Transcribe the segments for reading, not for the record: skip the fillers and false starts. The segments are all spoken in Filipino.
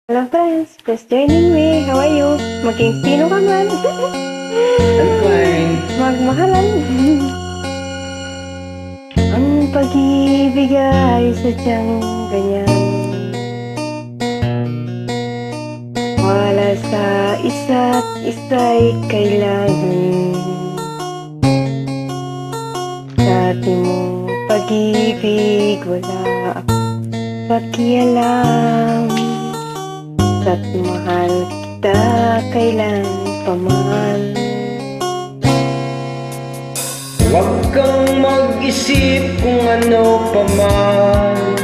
Hello friends, just joining me. How are you? Maging sino ka man? I'm fine. Magmahalan. Ang pag-ibig ay sadyang ganyan. Wala sa isa't isa'y kailangan. Sa ating mong pag-ibig, wala akong pakialam. At mahal kita kailan paman. Huwag kang mag-isip kung ano paman.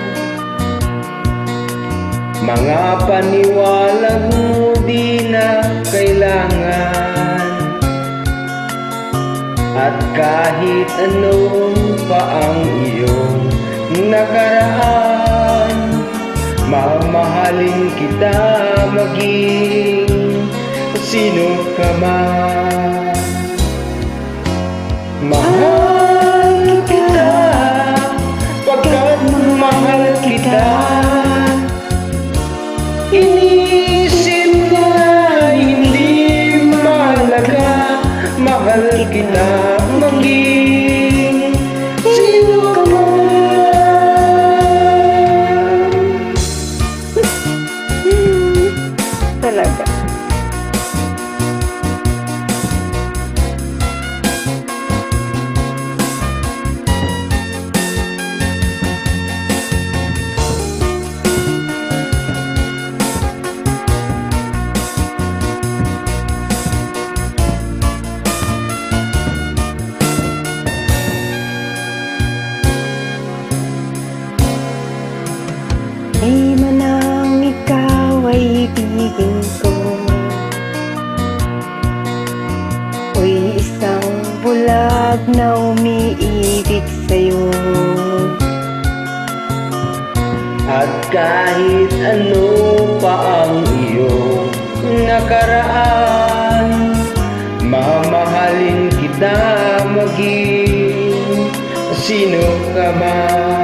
Mga paniwalag mo di na kailangan. At kahit anong pa ang iyong nakaraan, mamahalin kita maging sino ka man. Mahal kita pagkat mahal kita. Inisip na hindi mahalaga. Mahal kita maging sino ka man. Talaga. Di man ang ikaw ay ibigin ko, ako'y isang bulag na umiibig sa'yo. At kahit ano pa ang iyong nakaraan, mamahalin kita maging sino ka man.